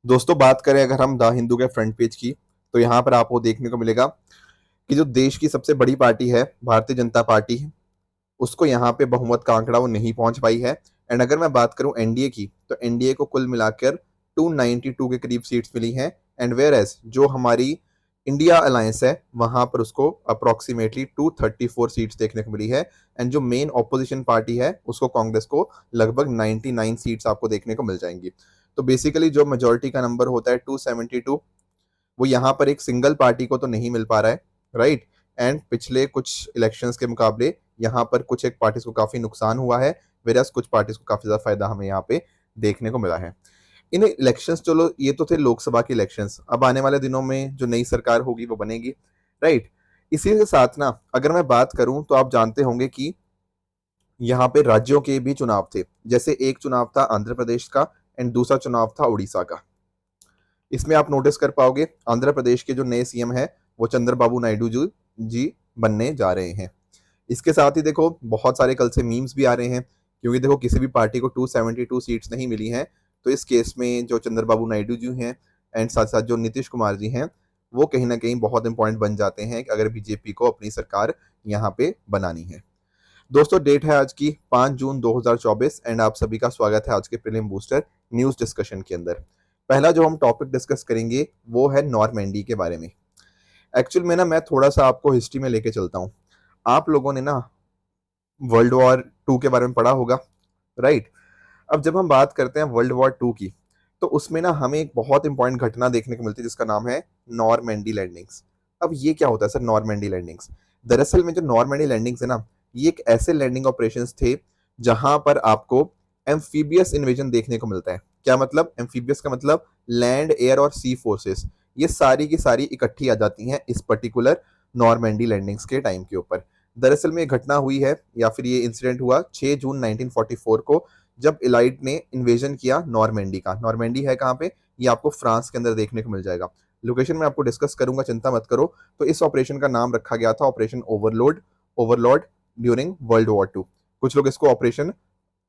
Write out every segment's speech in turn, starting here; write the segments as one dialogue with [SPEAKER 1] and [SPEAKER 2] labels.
[SPEAKER 1] दोस्तों बात करें अगर हम द हिंदू के फ्रंट पेज की, तो यहाँ पर आपको देखने को मिलेगा कि जो देश की सबसे बड़ी पार्टी है भारतीय जनता पार्टी, उसको यहाँ पे बहुमत का आंकड़ा वो नहीं पहुंच पाई है। एंड अगर मैं बात करूं एनडीए की, तो एनडीए को कुल मिलाकर 292 के करीब सीट्स मिली हैं। एंड वेयर एज जो हमारी इंडिया अलायंस है वहां पर उसको अप्रोक्सीमेटली 234 सीट्स देखने को मिली है। एंड जो मेन ऑपोजिशन पार्टी है उसको कांग्रेस को लगभग 99 सीट्स आपको देखने को मिल जाएंगी। तो बेसिकली जो मेजोरिटी का नंबर होता है 272, वो यहाँ पर एक सिंगल पार्टी को तो नहीं मिल पा रहा है, राइट। एंड पिछले कुछ इलेक्शंस के मुकाबले यहाँ पर कुछ एक पार्टीज को काफी नुकसान हुआ है, वेरस कुछ पार्टीज को काफी ज्यादा फायदा हमें यहाँ पे देखने को मिला है। इन इलेक्शंस, चलो ये तो थे लोकसभा के इलेक्शंस, अब आने वाले दिनों में जो नई सरकार होगी वो बनेगी, राइट। इसी के साथ ना अगर मैं बात करूं तो आप जानते होंगे कि यहाँ पे राज्यों के भी चुनाव थे। जैसे एक चुनाव था आंध्र प्रदेश का एंड दूसरा चुनाव था उड़ीसा का। इसमें आप नोटिस कर पाओगे आंध्र प्रदेश के जो नए सीएम है वो चंद्रबाबू नायडू जी बनने जा रहे हैं। इसके साथ ही देखो बहुत सारे कल से मीम्स भी आ रहे हैं, क्योंकि देखो किसी भी पार्टी को 272 सीट्स नहीं मिली हैं। तो इस केस में जो चंद्रबाबू नायडू जी हैं एंड साथ साथ जो नीतीश कुमार जी हैं, वो कहीं ना कहीं बहुत इंपॉर्टेंट बन जाते हैं कि अगर बीजेपी को अपनी सरकार यहाँ पे बनानी है। दोस्तों डेट है आज की 5 जून 2024 एंड आप सभी का स्वागत है आज के प्रीलिम बूस्टर न्यूज डिस्कशन के अंदर। पहला जो हम टॉपिक डिस्कस करेंगे वो है नॉर्मैंडी के बारे में। एक्चुअल में ना मैं थोड़ा सा आपको हिस्ट्री में लेके चलता हूँ। आप लोगों ने ना वर्ल्ड वॉर 2 के बारे में पढ़ा होगा, राइट। अब जब हम बात करते हैं वर्ल्ड वॉर 2 की, तो उसमें ना हमें एक बहुत इंपॉर्टेंट घटना देखने को मिलती है जिसका नाम है नॉर्मैंडी लैंडिंग्स। अब ये क्या होता है सर नॉर्मैंडी लैंडिंग्स? दरअसल में जो नॉर्मैंडी लैंडिंग्स है ना, ये एक ऐसे लैंडिंग ऑपरेशंस थे जहां पर आपको एम्फीबियस इन्वेजन देखने को मिलता है। क्या मतलब? एम्फीबियस का मतलब लैंड, एयर और सी फोर्सेस, ये सारी की सारी इकट्ठी आ जाती हैं इस पर्टिकुलर नॉर्मैंडी लैंडिंग्स के टाइम के ऊपर। दरअसल में ये घटना हुई है या फिर ये इंसिडेंट हुआ 6 जून 1944 को, जब इलाइट ने इन्वेजन किया नॉर्मैंडी का। नॉर्मैंडी है कहाँ पे? ये आपको फ्रांस के अंदर देखने को मिल जाएगा। लोकेशन में आपको डिस्कस करूंगा, चिंता मत करो। तो इस ऑपरेशन का नाम रखा गया था operation Overlord during world war 2। कुछ लोग इसको ऑपरेशन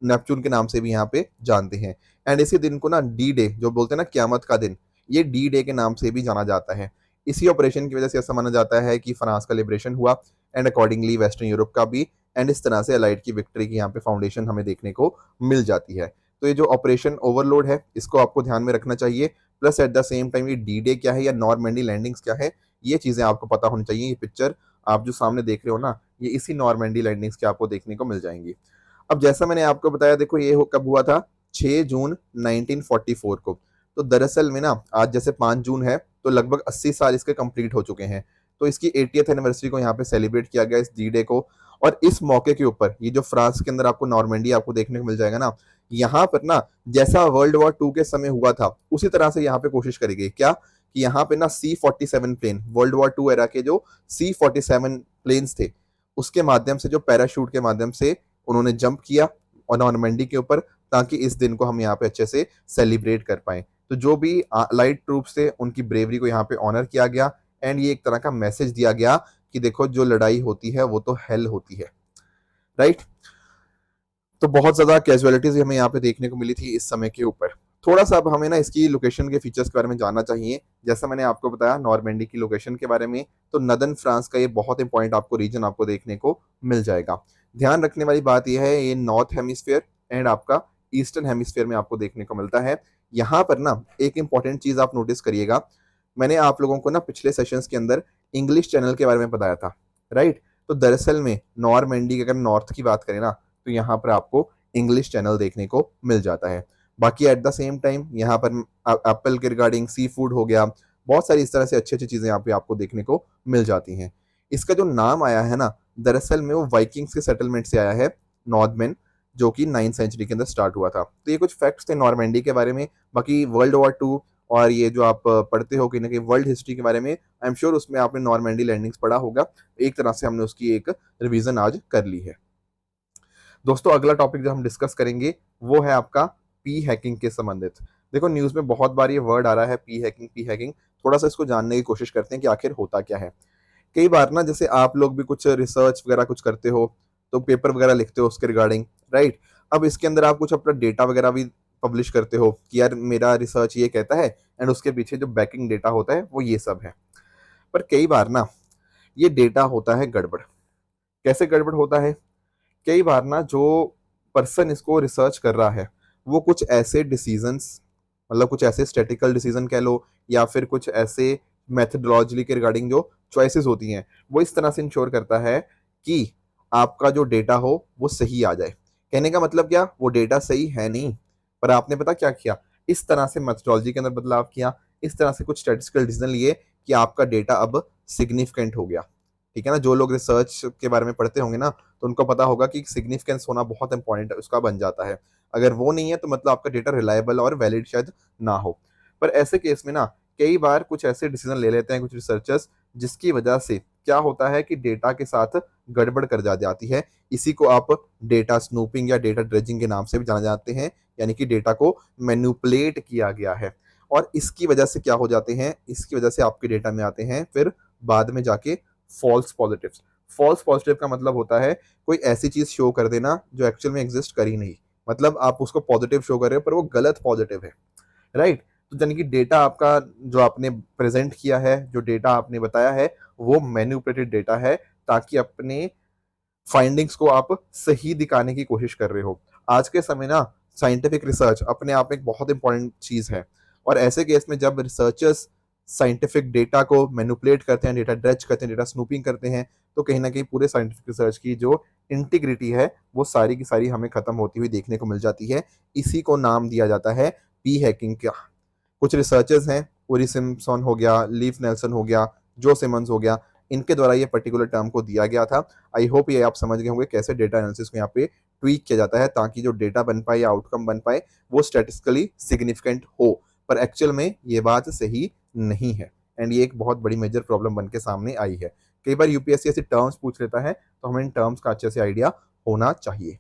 [SPEAKER 1] नेपच्यून के नाम से भी यहाँ पे जानते हैं। एंड इसी दिन को ना डी डे जो बोलते हैं ना, क्यामत का दिन, ये डी डे के नाम से भी जाना जाता है। इसी ऑपरेशन की वजह से ऐसा माना जाता है कि फ्रांस का लिबरेशन हुआ एंड अकॉर्डिंगली वेस्टर्न यूरोप का भी। एंड इस तरह से अलाइड की विक्ट्री की यहाँ पे फाउंडेशन हमें देखने को मिल जाती है। तो ये जो ऑपरेशन ओवरलोड है इसको आपको ध्यान में रखना चाहिए। Plus at the same time ये डी डे क्या है या नॉर्मैंडी लैंडिंग्स क्या है, ये चीजें आपको पता होनी चाहिए। ये पिक्चर आप जो सामने देख रहे हो ना, ये इसी नॉर्मैंडी लैंडिंग्स के आपको देखने को मिल जाएंगी। अब जैसा मैंने आपको बताया, देखो ये कब हुआ था? 6 जून 1944 को। तो दरअसल में ना आज जैसे 5 जून है, तो लगभग 80 साल इसके कंप्लीट हो चुके हैं। तो इसकी 80th एनिवर्सरी को यहाँ पे सेलिब्रेट किया गया इस डी डे को। और इस मौके के ऊपर ये जो फ्रांस के अंदर आपको नॉर्मैंडी आपको देखने को मिल जाएगा ना, यहाँ पर ना जैसा वर्ल्ड वॉर 2 के समय हुआ था उसी तरह से यहाँ पे कोशिश करी गई। क्या कि यहाँ पे ना C-47 plane, world war 2 era के जो C-47 प्लेन्स थे, उसके माध्यम से जो पैराशूट के माध्यम से उन्होंने जंप किया और नॉर्मैंडी के ऊपर, ताकि इस दिन को हम यहाँ पे अच्छे से सेलिब्रेट कर पाए। तो जो भी लाइट ट्रूप्स थे उनकी ब्रेवरी को यहाँ पे ऑनर किया गया। एंड ये एक तरह का मैसेज दिया गया कि देखो जो लड़ाई होती है वो तो हेल होती है, राइट। तो बहुत ज्यादा कैजुअलिटीज हमें यहाँ पे देखने को मिली थी इस समय के ऊपर। थोड़ा सा अब हमें ना इसकी लोकेशन के फीचर्स के बारे में जानना चाहिए। जैसा मैंने आपको बताया नॉर्मैंडी की लोकेशन के बारे में, तो नदर्न फ्रांस का ये बहुत इंपॉर्टेंट आपको रीजन आपको देखने को मिल जाएगा। ध्यान रखने वाली बात यह है, ये नॉर्थ हेमिस्फीयर एंड आपका ईस्टर्न हेमिस्फीयर में आपको देखने को मिलता है। यहाँ पर ना एक इंपॉर्टेंट चीज आप नोटिस करिएगा, मैंने आप लोगों को ना पिछले सेशंस के अंदर इंग्लिश चैनल के बारे में बताया था, राइट। तो दरअसल में नॉर्मैंडी की अगर नॉर्थ की बात करें ना, तो यहाँ पर आपको इंग्लिश चैनल देखने को मिल जाता है। बाकी एट द सेम टाइम यहाँ पर एप्पल के रिगार्डिंग सी फूड हो गया, बहुत सारी इस तरह से अच्छी अच्छी चीजें यहाँ पे आपको देखने को मिल जाती हैं। इसका जो नाम आया है ना, दरअसल में वो वाइकिंग्स के सेटलमेंट से आया है, नॉर्दमैन, जो कि 9th सेंचुरी के अंदर स्टार्ट हुआ था। तो ये कुछ फैक्ट्स थे नॉर्मैंडी के बारे में। बाकी वर्ल्ड वॉर 2 और ये जो आप पढ़ते हो कहीं ना कहीं वर्ल्ड हिस्ट्री के बारे में, आई एम श्योर उसमें आपने नॉर्मैंडी लैंडिंग्स पढ़ा होगा। एक तरह से हमने उसकी एक रिवीजन आज कर ली है। दोस्तों अगला टॉपिक जो हम डिस्कस करेंगे वो है आपका पी हैकिंग के संबंधित। देखो न्यूज में बहुत बार ये वर्ड आ रहा है पी हैकिंग। थोड़ा सा इसको जानने की कोशिश करते हैं कि आखिर होता क्या है। कई बार ना जैसे आप लोग भी कुछ रिसर्च वगैरह कुछ करते हो, तो पेपर वगैरह लिखते हो उसके रिगार्डिंग, राइट। अब इसके अंदर आप कुछ अपना डेटा वगैरह भी पब्लिश करते हो कि यार मेरा रिसर्च ये कहता है, एंड उसके पीछे जो बैकिंग डेटा होता है वो ये सब है। पर कई बार ना ये डेटा होता है गड़बड़। कैसे गड़बड़ होता है? कई बार ना जो पर्सन इसको रिसर्च कर रहा है वो कुछ ऐसे डिसीजंस, मतलब कुछ ऐसे स्टैटिकल डिसीजन कह लो, या फिर कुछ ऐसे मेथडोलॉजी के रिगार्डिंग जो चॉइसेस होती हैं वो इस तरह से इंश्योर करता है कि आपका जो डेटा हो वो सही आ जाए। कहने का मतलब क्या, वो डेटा सही है नहीं, पर आपने पता क्या किया, इस तरह से मेथडोलॉजी के अंदर बदलाव किया, इस तरह से कुछ स्टैटिस्टिकल डिसीजन लिए कि आपका डेटा अब सिग्निफिकेंट हो गया। ठीक है ना, जो लोग रिसर्च के बारे में पढ़ते होंगे ना तो उनको पता होगा कि सिग्निफिकेंस होना बहुत इंपॉर्टेंट उसका बन जाता है। अगर वो नहीं है तो मतलब आपका डेटा रिलायबल और वैलिड शायद ना हो। पर ऐसे केस में ना कई बार कुछ ऐसे डिसीजन ले लेते हैं कुछ रिसर्चर्स, जिसकी वजह से क्या होता है कि डेटा के साथ गड़बड़ कर जा जाती है। इसी को आप डेटा स्नूपिंग या डेटा ड्रेजिंग के नाम से भी जाना जाते हैं, यानी कि डेटा को मैनिपुलेट किया गया है। और इसकी वजह से क्या हो जाते हैं, इसकी वजह से आपके डेटा में आते हैं फिर बाद में जाके फॉल्स पॉजिटिव्स। फॉल्स पॉजिटिव का मतलब होता है कोई ऐसी चीज शो कर देना जो एक्चुअल में एग्जिस्ट कर ही नहीं, मतलब आप उसको पॉजिटिव शो कर रहे हो पर वो गलत पॉजिटिव है, राइट। तो यानी कि डेटा आपका जो आपने प्रेजेंट किया है, जो डेटा आपने बताया है, वो मैन्युपुलेटेड डेटा है, ताकि अपने फाइंडिंग्स को आप सही दिखाने की कोशिश कर रहे हो। आज के समय ना साइंटिफिक रिसर्च अपने आप में एक बहुत इंपॉर्टेंट चीज है, और ऐसे केस में जब रिसर्चर्स साइंटिफिक डेटा को मैनिपुलेट करते हैं, डेटा ड्रेच करते हैं, डेटा स्नूपिंग करते हैं, तो कहीं ना कहीं पूरे साइंटिफिक रिसर्च की जो इंटीग्रिटी है वो सारी की सारी हमें खत्म होती हुई देखने को मिल जाती है। इसी को नाम दिया जाता है पी हैकिंग का। कुछ रिसर्चर्स हैं, ओरी सिम्पसन हो गया, लीफ नेल्सन हो गया, जो सिमंस हो गया, इनके द्वारा ये पर्टिकुलर टर्म को दिया गया था। आई होप ये आप समझ गए होंगे कैसे डेटा एनालिसिस को यहाँ पे ट्वीक किया जाता है, ताकि जो डेटा बन पाए या आउटकम बन पाए वो स्टैटिस्टिकली सिग्निफिकेंट हो। पर एक्चुअल में ये बात सही नहीं है, एंड ये एक बहुत बड़ी मेजर प्रॉब्लम बन के सामने आई है। कई बार यूपीएससी ऐसे टर्म्स पूछ लेता है, तो हमें इन टर्म्स का अच्छे से आइडिया होना चाहिए।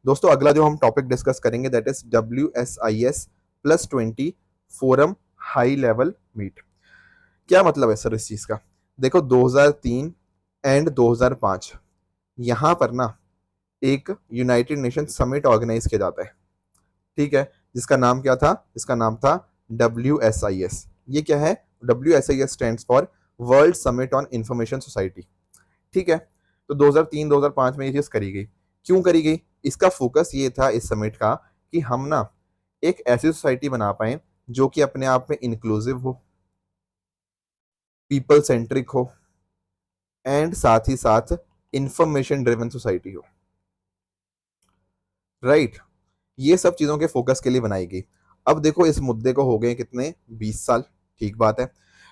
[SPEAKER 1] दोस्तों अगला जो हम टॉपिक डिस्कस करेंगे that is WSIS+20 forum high level meet. क्या मतलब है सर इस चीज का? देखो 2003 एंड 2005 यहां पर ना एक यूनाइटेड नेशन समिट ऑर्गेनाइज किया जाता है, ठीक है, जिसका नाम क्या था? इसका नाम था WSIS। ये क्या है? WSIS stands for world summit on information society. ठीक है, तो 2003-2005 में ये चीज करी गई। क्यों करी गई? इसका फोकस ये था इस समिट का कि हम ना एक ऐसी सोसाइटी बना पाए जो कि अपने आप में इंक्लूसिव हो, पीपल सेंट्रिक हो, एंड साथ ही साथ इंफॉर्मेशन ड्रिवन सोसाइटी हो, राइट। ये सब चीजों के फोकस के लिए बनाई गई। अब देखो इस मुद्दे को हो गए कितने, 20 साल, ठीक बात है।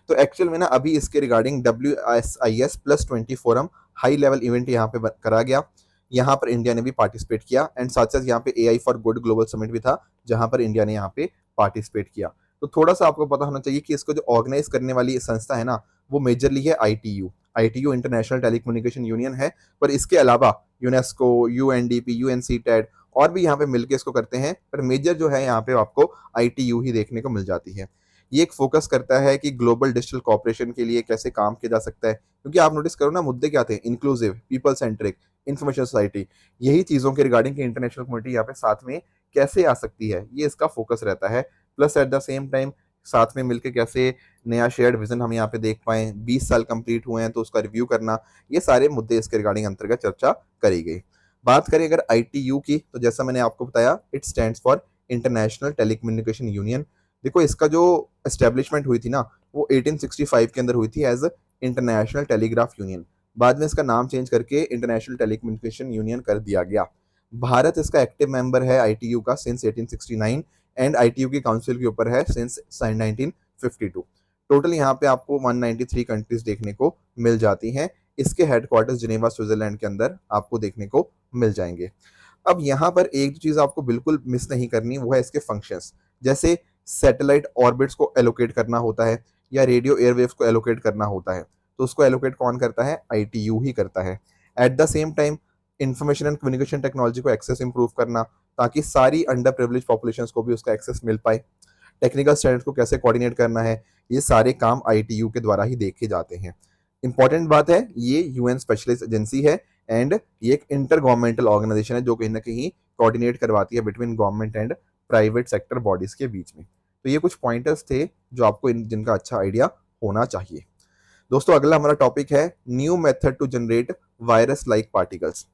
[SPEAKER 1] तो एक्चुअल में ना अभी इसके regarding WSIS+20 forum high level event यहाँ पे करा गया। यहाँ पर इंडिया ने भी पार्टिसिपेट किया, एंड साथ साथ यहाँ पे AI for good global summit भी था जहां पर इंडिया ने यहाँ पे पार्टिसिपेट किया। तो थोड़ा सा आपको पता होना चाहिए कि इसको जो ऑर्गेनाइज करने वाली संस्था है ना वो मेजरली है ITU इंटरनेशनल टेलीकम्युनिकेशन यूनियन है। पर इसके अलावा यूनेस्को, UNDP, UNCTAD और भी यहाँ पे मिलके इसको करते हैं, पर मेजर जो है यहाँ पे आपको ITU ही देखने को मिल जाती है। ये एक फोकस करता है कि ग्लोबल डिजिटल कॉपरेशन के लिए कैसे काम किया जा सकता है, क्योंकि आप नोटिस करो ना मुद्दे क्या थे, inclusive, people centric, information society. यही चीजों के रिगार्डिंग इंटरनेशनल कम्युनिटी यहाँ पे साथ में कैसे आ सकती है, ये इसका फोकस रहता है। Plus at the same time साथ में मिलकर कैसे नया शेयर्ड विजन हम यहाँ पे देख पाए, 20 साल कंप्लीट हुए हैं तो उसका रिव्यू करना, ये सारे मुद्दे इसके रिगार्डिंग अंतर्गत चर्चा करी गई। बात करें अगर ITU की, तो जैसा मैंने आपको बताया it stands for international telecommunication union. देखो इसका जो एस्टेब्लिशमेंट हुई थी ना वो 1865 के अंदर हुई थी एज इंटरनेशनल टेलीग्राफ यूनियन। बाद में इसका नाम चेंज करके इंटरनेशनल टेलीकम्युनिकेशन यूनियन कर दिया गया। भारत इसका एक्टिव मेंबर है ITU का सिंस 1869, एंड ITU की काउंसिल के ऊपर है सिंस 1952। टोटल यहाँ पे आपको 193 कंट्रीज देखने को मिल जाती हैं। इसके हेडक्वार्टर्स जिनेवा स्विट्जरलैंड के अंदर आपको देखने को मिल जाएंगे। अब यहाँ पर एक चीज आपको बिल्कुल मिस नहीं करनी, वो है इसके फंक्शंस। जैसे सैटेलाइट ऑर्बिट्स को एलोकेट करना होता है, या रेडियो एयरवेव्स को एलोकेट करना होता है, तो उसको एलोकेट कौन करता है? ITU ही करता है। At the same time information and communication technology को एक्सेस इंप्रूव करना, ताकि सारी अंडर प्रिविलेज पॉपुलेशन को भी उसका एक्सेस मिल पाए। टेक्निकल स्टैंडर्ड्स को कैसे कोऑर्डिनेट करना है, ये सारे काम ITU के द्वारा ही देखे जाते हैं। इंपॉर्टेंट बात है, ये UN स्पेशलिस्ट एजेंसी है, एंड ये एक इंटर गवर्नमेंटल ऑर्गेनाइजेशन है जो कहीं ना कहीं कोऑर्डिनेट करवाती है between government and private sector bodies के बीच में। तो ये कुछ पॉइंटर्स थे जो आपको जिनका अच्छा आइडिया होना चाहिए। दोस्तों अगला हमारा टॉपिक है new method to generate virus like particles.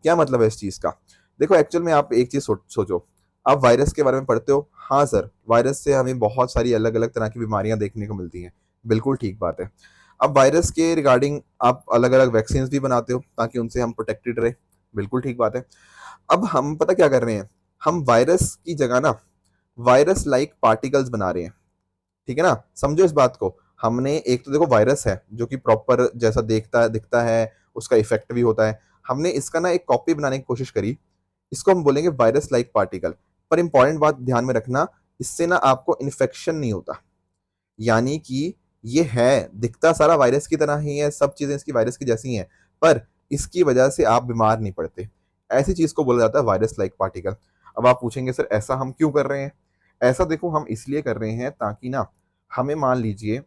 [SPEAKER 1] क्या मतलब है इस चीज का? देखो एक्चुअल में आप एक चीज सोचो, आप वायरस के बारे में पढ़ते हो, हाँ सर वायरस से हमें बहुत सारी अलग अलग तरह की बीमारियां देखने को मिलती हैं, बिल्कुल ठीक बात है। अब वायरस के रिगार्डिंग आप अलग अलग वैक्सीन भी बनाते हो ताकि उनसे हम प्रोटेक्टेड रहे, बिल्कुल ठीक बात है। अब हम पता क्या कर रहे हैं, हम वायरस की जगह ना वायरस लाइक पार्टिकल्स बना रहे हैं, ठीक है ना, समझो इस बात को। हमने एक तो देखो वायरस है जो कि प्रॉपर जैसा दिखता है, उसका इफेक्ट भी होता है, हमने इसका ना एक कॉपी बनाने की कोशिश करी, इसको हम बोलेंगे वायरस लाइक पार्टिकल। पर इंपॉर्टेंट बात ध्यान में रखना, इससे ना आपको इन्फेक्शन नहीं होता, यानी कि ये है दिखता सारा वायरस की तरह ही है, सब चीजें इसकी वायरस की जैसी हैं, पर इसकी वजह से आप बीमार नहीं पड़ते। ऐसी चीज को बोला जाता है वायरस लाइक पार्टिकल। अब आप पूछेंगे सर ऐसा हम क्यों कर रहे हैं? ऐसा देखो हम इसलिए कर रहे हैं ताकि ना हमें मान लीजिए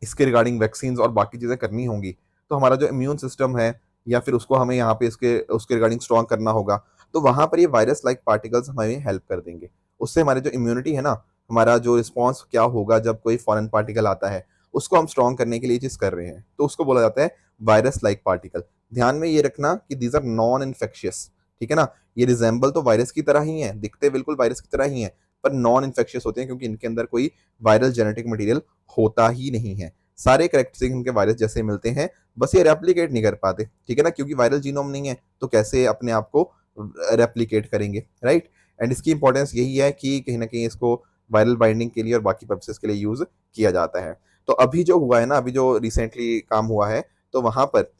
[SPEAKER 1] इसके रिगार्डिंग वैक्सीन और बाकी चीजें करनी होंगी, तो हमारा जो इम्यून सिस्टम है या फिर उसको हमें यहाँ पे इसके उसके रिगार्डिंग स्ट्रॉन्ग करना होगा, तो वहां पर ये वायरस लाइक पार्टिकल्स हमें हेल्प कर देंगे। उससे हमारी जो इम्यूनिटी है ना, हमारा जो रिस्पॉन्स क्या होगा जब कोई फॉरेन पार्टिकल आता है, उसको हम स्ट्रॉन्ग करने के लिए चीज कर रहे हैं, तो उसको बोला जाता है वायरस लाइक पार्टिकल। ध्यान में ये रखना कि दीज आर नॉन इन्फेक्शियस, ठीक है ना, ये रिजेंबल तो वायरस की तरह ही है, दिखते बिल्कुल वायरस की तरह ही है, पर नॉन इन्फेक्शियस होते हैं क्योंकि इनके अंदर कोई वायरल जेनेटिक मटेरियल होता ही नहीं है। सारे करेक्टरिस्टिक इनके वायरस जैसे मिलते हैं, बस ये रेप्लिकेट नहीं कर पाते, ठीक है ना, क्योंकि वायरल जीनोम नहीं है तो कैसे अपने आप को रेप्लिकेट करेंगे, राइट। एंड इसकी इंपॉर्टेंस यही है कि कहीं ना कहीं इसको वायरल बाइंडिंग के लिए और बाकी पर्पसेस के लिए यूज किया जाता है। तो अभी जो हुआ है ना, अभी जो रिसेंटली काम हुआ है, तो वहां पर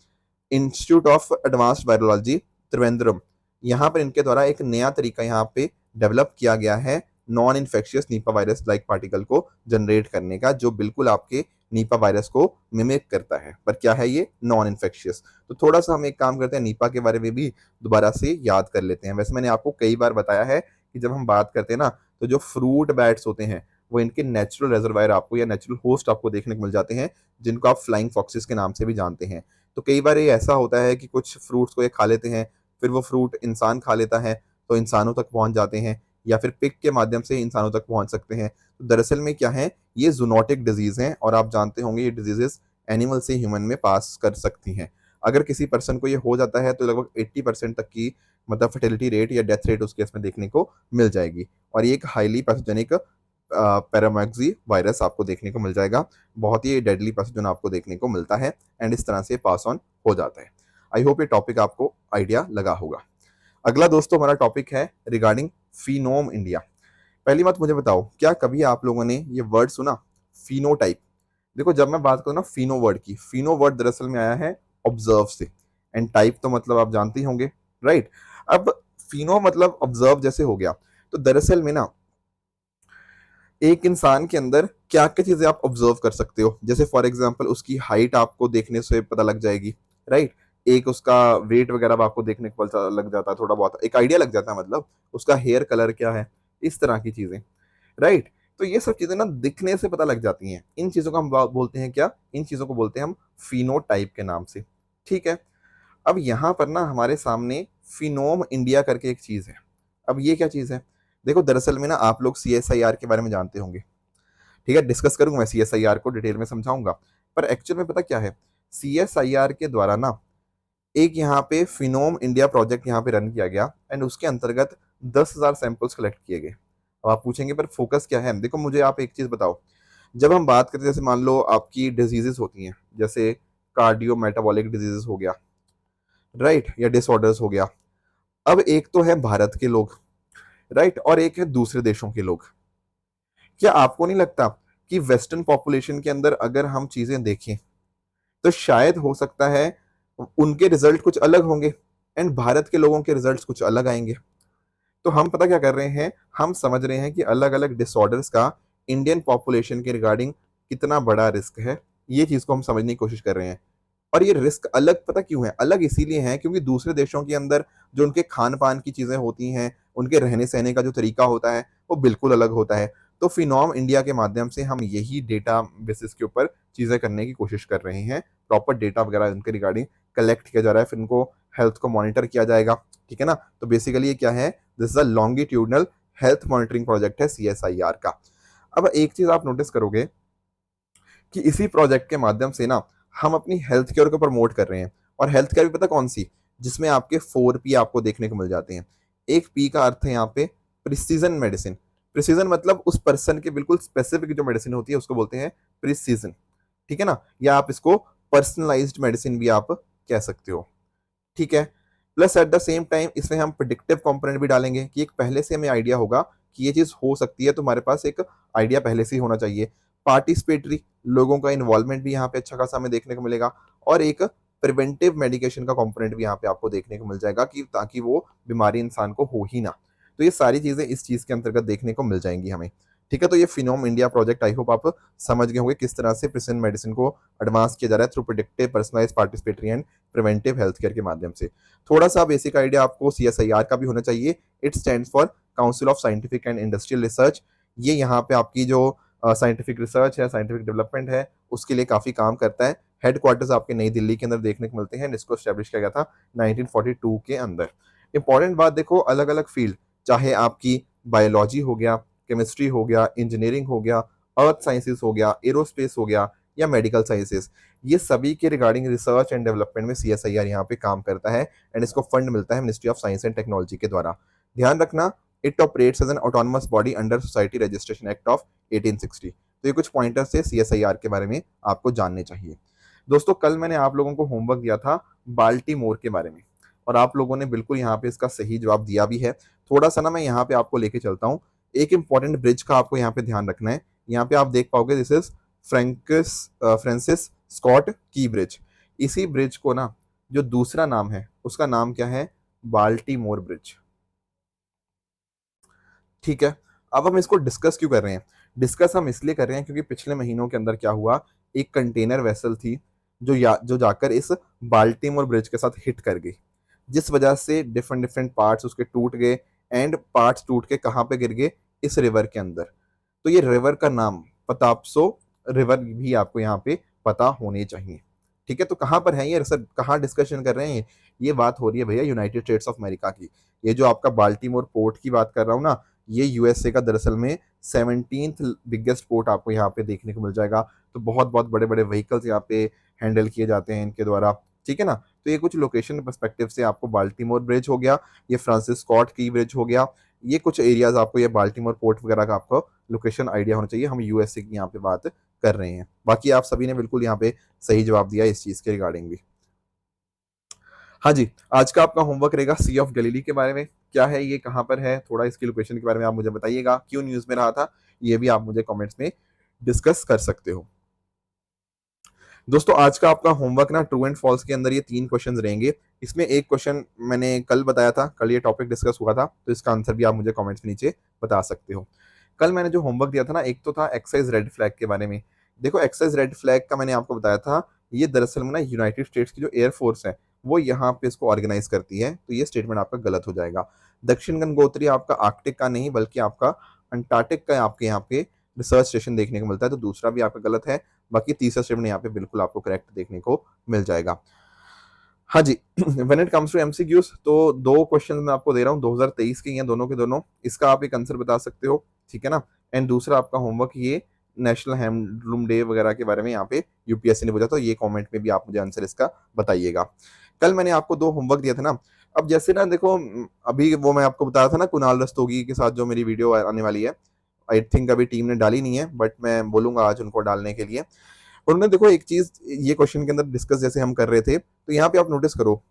[SPEAKER 1] institute of advanced virology Trivandrum, यहाँ पर इनके द्वारा एक नया तरीका यहाँ पे डेवलप किया गया है non infectious Nipah virus like particle को जनरेट करने का, जो बिल्कुल आपके नीपा वायरस को मिमिक करता है। पर क्या है ये? Non infectious. तो थोड़ा सा हम एक काम करते हैं, नीपा के बारे में भी दोबारा से याद कर लेते हैं। वैसे मैंने आपको कई बार बताया है कि जब हम बात करते हैं ना, तो जो फ्रूट बैट्स होते हैं वो इनके नेचुरल रिजर्वायर आपको या नेचुरल होस्ट आपको देखने को मिल जाते हैं, जिनको आप फ्लाइंग फॉक्सेस के नाम से भी जानते हैं। तो कई बार ये ऐसा होता है कि कुछ फ्रूट्स को ये खा लेते हैं, फिर वो फ्रूट इंसान खा लेता है तो इंसानों तक पहुंच जाते हैं, या फिर पिक के माध्यम से इंसानों तक पहुंच सकते हैं। तो दरअसल में क्या है, ये जूनोटिक डिजीज हैं और आप जानते होंगे ये डिजीजेस एनिमल से ह्यूमन में पास कर सकती हैं। अगर किसी पर्सन को ये हो जाता है तो लगभग 80% तक की मतलब फर्टिलिटी रेट या डेथ रेट उसके इसमें देखने को मिल जाएगी। और ये एक हाईली पैथोजेनिक पैरामैक्सी वायरस आपको देखने को मिल जाएगा, बहुत ही डेडली पैथोजन आपको देखने को मिलता है, एंड इस तरह से पास ऑन हो जाता है। आई होप ये टॉपिक आपको आइडिया लगा होगा। अगला दोस्तों हमारा टॉपिक है रिगार्डिंग फिनोम इंडिया। पहली बात मुझे बताओ, क्या कभी आप लोगों ने ये वर्ड सुना, फिनोटाइप? देखो जब मैं बात करूँ ना फिनो वर्ड की, फिनो वर्ड दरअसल में आया है ऑब्जर्व से, एंड टाइप तो मतलब आप जानते ही होंगे, राइट। अब फिनो मतलब ऑब्जर्व जैसे हो गया, तो दरअसल में ना एक इंसान के अंदर क्या क्या चीजें आप ऑब्जर्व कर सकते हो, जैसे फॉर एग्जांपल उसकी हाइट आपको देखने से पता लग जाएगी, राइट। एक उसका वेट वगैरह आपको देखने को पता लग जाता है, थोड़ा बहुत एक आइडिया लग जाता है, मतलब उसका हेयर कलर क्या है, इस तरह की चीजें, राइट। तो ये सब चीजें ना दिखने से पता लग जाती हैं, इन चीजों को हम बोलते हैं क्या, इन चीजों को बोलते हैं हम फिनोटाइप के नाम से, ठीक है। अब यहाँ पर ना हमारे सामने फिनोम इंडिया करके एक चीज है। अब ये क्या चीज है? देखो दरअसल में ना आप लोग CSIR के बारे में जानते होंगे, ठीक है, डिस्कस करूंगा मैं CSIR को डिटेल में समझाऊंगा। पर एक्चुअल में पता क्या है, CSIR के द्वारा ना एक यहाँ पे फिनोम इंडिया प्रोजेक्ट यहाँ पे रन किया गया, एंड उसके अंतर्गत 10,000 सैंपल्स कलेक्ट किए गए। अब आप पूछेंगे पर फोकस क्या है? देखो मुझे आप एक चीज बताओ, जब हम बात करते हैं जैसे मान लो आपकी डिजीजेस होती हैं, जैसे कार्डियो मेटाबॉलिक डिजीजेस हो गया, राइट, या डिसऑर्डर्स हो गया। अब एक तो है भारत के लोग, राइट, और एक है दूसरे देशों के लोग। क्या आपको नहीं लगता कि वेस्टर्न पॉपुलेशन के अंदर अगर हम चीजें देखें तो शायद हो सकता है उनके रिजल्ट कुछ अलग होंगे एंड भारत के लोगों के रिजल्ट्स कुछ अलग आएंगे। तो हम पता क्या कर रहे हैं, हम समझ रहे हैं कि अलग अलग डिसऑर्डर्स का इंडियन पॉपुलेशन के रिगार्डिंग कितना बड़ा रिस्क है, ये चीज को हम समझने की कोशिश कर रहे हैं। और ये रिस्क अलग पता क्यों है? अलग इसीलिए है क्योंकि दूसरे देशों के अंदर जो उनके खान पान की चीजें होती हैं, उनके रहने सहने का जो तरीका होता है वो बिल्कुल अलग होता है। तो फिनोम इंडिया के माध्यम से हम यही डेटा बेसिस के ऊपर चीजें करने की कोशिश कर रहे हैं, प्रॉपर डेटा वगैरह उनके रिगार्डिंग कलेक्ट किया जा रहा है, फिर उनको हेल्थ को मॉनिटर किया जाएगा, ठीक है ना। तो बेसिकली ये क्या है, this is a longitudinal health monitoring project है CSIR का। अब एक चीज आप नोटिस करोगे कि इसी प्रोजेक्ट के माध्यम से ना हम अपनी हेल्थ केयर को प्रमोट कर रहे हैं। और हेल्थ केयर भी पता कौन सी, जिसमें आपके 4P आपको देखने को मिल जाते हैं। एक P का अर्थ है यहाँ पे प्रिसीजन मेडिसिन। प्रिसीजन मतलब उस पर्सन के बिल्कुल स्पेसिफिक जो मेडिसिन होती है उसको बोलते हैं प्रिसीजन, ठीक है ना। या आप इसको पर्सनलाइज्ड मेडिसिन भी आप कह सकते हो, ठीक है। Plus at the same time इसमें हम प्रिडिक्टिव कंपोनेंट भी डालेंगे कि एक पहले से हमें आइडिया होगा कि ये चीज हो सकती है, तो हमारे पास एक आइडिया पहले से ही होना चाहिए। पार्टिसिपेटरी, लोगों का इन्वॉल्वमेंट भी यहाँ पे अच्छा खासा हमें देखने को मिलेगा। और एक प्रिवेंटिव मेडिकेशन का कंपोनेंट भी यहाँ पे आपको देखने को मिल जाएगा कि ताकि वो बीमारी इंसान को हो ही ना। तो ये सारी चीजें इस चीज के अंतर्गत देखने को मिल जाएंगी हमें, ठीक है। तो ये फिनोम इंडिया प्रोजेक्ट आई होप आप समझ गए होंगे किस तरह से प्रिसिजन मेडिसिन को एडवांस किया जा रहा है through predictive personalised participatory and preventive health care के माध्यम से। थोड़ा सा बेसिक आइडिया आपको CSIR का भी होना चाहिए। It stands for council of scientific and industrial research. ये यहाँ पे आपकी जो साइंटिफिक रिसर्च है, साइंटिफिक डेवलपमेंट है, उसके लिए काफी काम करता है। हेडक्वार्टर्स आपके नई दिल्ली के अंदर देखने को मिलते हैं। इसको स्टैब्लिश किया गया था 1942 के अंदर। इंपॉर्टेंट बात देखो, अलग अलग फील्ड, चाहे आपकी बायोलॉजी हो गया, केमिस्ट्री हो गया, इंजीनियरिंग हो गया, अर्थ साइंसेस हो गया, एरोस्पेस हो गया, या मेडिकल साइंसेस, ये सभी के रिगार्डिंग रिसर्च एंड डेवलपमेंट में CSIR यहाँ पे काम करता है। एंड इसको फंड मिलता है ministry of science and technology के द्वारा। ध्यान रखना, it operates as an autonomous body under society registration act of 1860। तो ये कुछ पॉइंटर्स थे CSIR के बारे में आपको जानने चाहिए। दोस्तों, कल मैंने आप लोगों को होमवर्क दिया था बाल्टीमोर के बारे में, और आप लोगों ने बिल्कुल यहाँ पे इसका सही जवाब दिया भी है। थोड़ा सा ना मैं यहाँ पे आपको लेके चलता हूँ। एक इंपॉर्टेंट ब्रिज का आपको यहाँ पे ध्यान रखना है। यहाँ पे आप देख पाओगे दिस इज फ्रांसिस स्कॉट की ब्रिज। इसी ब्रिज को ना जो दूसरा नाम है उसका नाम क्या है, बाल्टीमोर ब्रिज, ठीक है। अब हम इसको डिस्कस क्यों कर रहे हैं, डिस्कस हम इसलिए कर रहे हैं क्योंकि पिछले महीनों के अंदर क्या हुआ, एक कंटेनर वेसल थी जो जाकर इस बाल्टीमोर ब्रिज के साथ हिट कर गई, जिस वजह से डिफरेंट डिफरेंट पार्ट्स उसके टूट गए। एंड पार्ट्स टूट के कहाँ पे गिर गए, इस रिवर के अंदर। तो ये रिवर का नाम पताप्सो रिवर भी आपको यहाँ पे पता होने चाहिए, ठीक है। तो कहाँ पर है ये सर, कहाँ डिस्कशन कर रहे हैं, ये बात हो रही है भैया यूनाइटेड स्टेट्स ऑफ अमेरिका की। ये जो आपका बाल्टीमोर पोर्ट की बात कर रहा हूँ ना, ये USA का दरअसल में 17th बिगेस्ट पोर्ट आपको यहाँ पे देखने को मिल जाएगा। तो बहुत बहुत बड़े बड़े व्हीकल्स यहाँ पे हैंडल किए जाते हैं इनके द्वारा, ठीक है ना। तो ये कुछ लोकेशन परस्पेक्टिव से आपको बाल्टीमोर ब्रिज हो गया, ये फ्रांसिस स्कॉट की ब्रिज हो गया, ये कुछ एरियाज आपको ये बाल्टीमोर पोर्ट वगैरह का आपको लोकेशन आइडिया होना चाहिए। हम USA की यहाँ पे बात कर रहे हैं। बाकी आप सभी ने बिल्कुल यहाँ पे सही जवाब दिया इस चीज के रिगार्डिंग भी। हाँ जी, आज का आपका होमवर्क रहेगा सी ऑफ गलीली के बारे में। क्या है ये, कहाँ पर है, थोड़ा इसकी लोकेशन के बारे में आप मुझे बताइएगा, क्यों न्यूज में रहा था, ये भी आप मुझे कमेंट्स में डिस्कस कर सकते हो। दोस्तों, आज का आपका होमवर्क ना ट्रू एंड फॉल्स के अंदर ये 3 क्वेश्चन रहेंगे। इसमें एक क्वेश्चन मैंने कल बताया था, कल ये टॉपिक डिस्कस हुआ था, तो इसका आंसर भी आप मुझे कमेंट्स में नीचे बता सकते हो। कल मैंने जो होमवर्क दिया था ना, एक तो था एक्सरसाइज रेड फ्लैग के बारे में। देखो, एक्सरसाइज रेड फ्लैग का मैंने आपको बताया था, ये दरअसल में ना यूनाइटेड स्टेट्स की जो एयरफोर्स है वो यहाँ पे इसको ऑर्गेनाइज करती है। तो ये स्टेटमेंट आपका गलत हो जाएगा। दक्षिण गंगोत्री आपका आर्कटिक का नहीं बल्कि आपका अंटार्कटिक का आपके यहाँ पे रिसर्च स्टेशन देखने को मिलता है। तो दूसरा भी आपका गलत है। बाकी तीसरा स्टेटमेंट यहाँ पे बिल्कुल आपको करेक्ट देखने को मिल जाएगा। हाँ जी, when it comes to MCQs, तो 2 क्वेश्चन मैं आपको दे रहा हूँ 2023 के, हैं दोनों के दोनों। इसका आप एक आंसर बता सकते हो, ठीक है ना। एंड दूसरा आपका होमवर्क ये नेशनल हैंडलूम डे वगैरह के बारे में यहाँ पे यूपीएससी ने पूछा, तो ये कमेंट में भी आप मुझे आंसर इसका बताइएगा। कल मैंने आपको 2 होमवर्क दिया था ना। अब जैसे ना देखो, अभी वो मैं आपको बताया था ना कुणाल रस्तोगी के साथ जो मेरी वीडियो आने वाली है, आई थिंक अभी टीम ने डाली नहीं है, बट मैं बोलूंगा आज उनको डालने के लिए। उन्होंने देखो एक चीज ये क्वेश्चन के अंदर डिस्कस जैसे हम कर रहे थे, तो यहाँ पे आप नोटिस करो,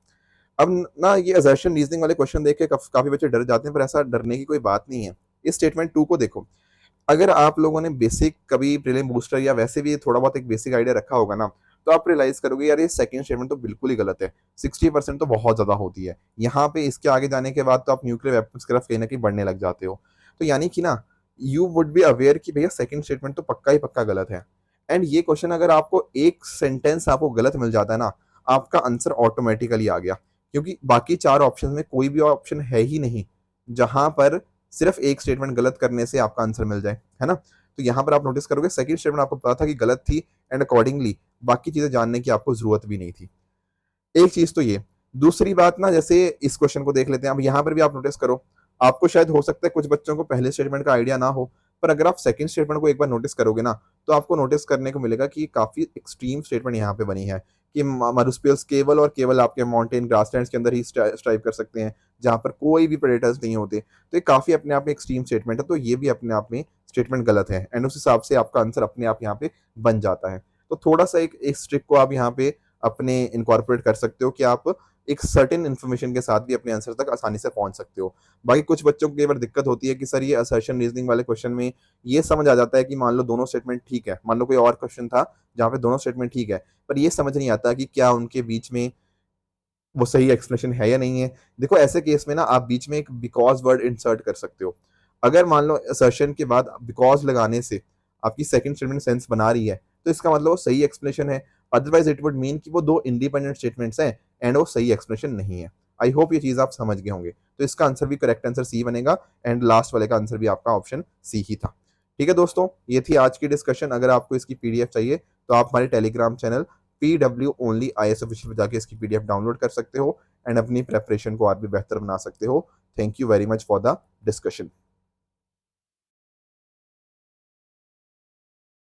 [SPEAKER 1] अब ना ये असर्शन रीजनिंग वाले क्वेश्चन देख के काफी बच्चे डर जाते हैं, पर ऐसा डरने की कोई बात नहीं है। इस स्टेटमेंट 2 को देखो, अगर आप लोगों ने बेसिक कभी प्रीलिम बूस्टर या वैसे भी थोड़ा बहुत एक बेसिक आइडिया रखा होगा ना, तो आप रियलाइज करोगे यार ये सेकंड स्टेटमेंट तो बिल्कुल ही गलत है। 60% तो बहुत ज्यादा होती है यहाँ पे। इसके आगे जाने के बाद तो आप न्यूक्लियर वेपन्स की तरफ कहीं ना कहीं बढ़ने लग जाते हो। तो यानी कि ना यू वुड बी अवेयर कि भैया सेकंड स्टेटमेंट तो पक्का ही पक्का गलत है। एंड ये क्वेश्चन अगर आपको एक सेंटेंस आपको गलत मिल जाता है ना, आपका आंसर ऑटोमेटिकली आ गया, क्योंकि बाकी 4 ऑप्शन में कोई भी ऑप्शन है ही नहीं जहां पर सिर्फ एक स्टेटमेंट गलत करने से आपका आंसर मिल जाए, है ना। तो यहाँ पर आप नोटिस करोगे सेकंड स्टेटमेंट आपको पता था कि गलत थी, एंड अकॉर्डिंगली बाकी चीजें जानने की आपको जरूरत भी नहीं थी। एक चीज तो ये। दूसरी बात ना, जैसे इस क्वेश्चन को देख लेते हैं, अब यहाँ पर भी आप नोटिस करो, आपको शायद हो सकता है कुछ बच्चों को पहले स्टेटमेंट का आइडिया ना हो, पर अगर आप सेकंड स्टेटमेंट को एक बार नोटिस करोगे ना, तो आपको नोटिस करने को मिलेगा कि काफ़ी एक्सट्रीम स्टेटमेंट यहाँ पे बनी है कि मरुस्पिल्स केवल और केवल आपके माउंटेन ग्रासलैंड्स के अंदर ही स्ट्राइव कर सकते हैं, जहाँ पर कोई भी प्रेडेटर्स नहीं होते। तो ये काफ़ी अपने आप में एक्सट्रीम स्टेटमेंट है, तो ये भी अपने आप में स्टेटमेंट गलत है एंड उस हिसाब से आपका आंसर अपने आप यहाँ पे बन जाता है। तो थोड़ा-सा एक ट्रिक को आप यहाँ पे अपने इनकॉर्पोरेट कर सकते हो कि आप एक सर्टेन इन्फॉर्मेशन के साथ भी अपने आंसर तक आसानी से पहुँच सकते हो। बाकी कुछ बच्चों को कई बार दिक्कत होती है कि सर ये असर्शन रीजनिंग वाले क्वेश्चन में ये समझ आ जाता है कि मान लो दोनों स्टेटमेंट ठीक है, मान लो कोई और क्वेश्चन था जहाँ पे दोनों स्टेटमेंट ठीक है, पर ये समझ नहीं आता कि क्या उनके बीच में वो सही एक्सप्लेनेशन है या नहीं है। देखो ऐसे केस में ना आप बीच में एक बिकॉज़ वर्ड इंसर्ट कर सकते हो। अगर मान लो असर्शन के बाद बिकॉज़ लगाने से आपकी सेकंड स्टेटमेंट सेंस बना रही है, तो इसका मतलब वो सही एक्सप्लेनेशन है। अदरवाइज़ इट वुड मीन कि वो 2 इंडिपेंडेंट स्टेटमेंट्स हैं एंड वो सही एक्सप्लेनेशन नहीं है। आई होप ये चीज़ आप समझ गए होंगे। तो इसका आंसर भी करेक्ट आंसर सी बनेगा एंड लास्ट वाले का आंसर भी आपका ऑप्शन सी ही था। ठीक है दोस्तों, ये थी आज की डिस्कशन। अगर आपको इसकी पीडीएफ चाहिए तो आप हमारे Telegram channel PW only IAS official पे जाके इसकी पीडीएफ डाउनलोड कर सकते हो एंड अपनी प्रिपरेशन को और भी बेहतर बना सकते हो। Thank you very much for the discussion.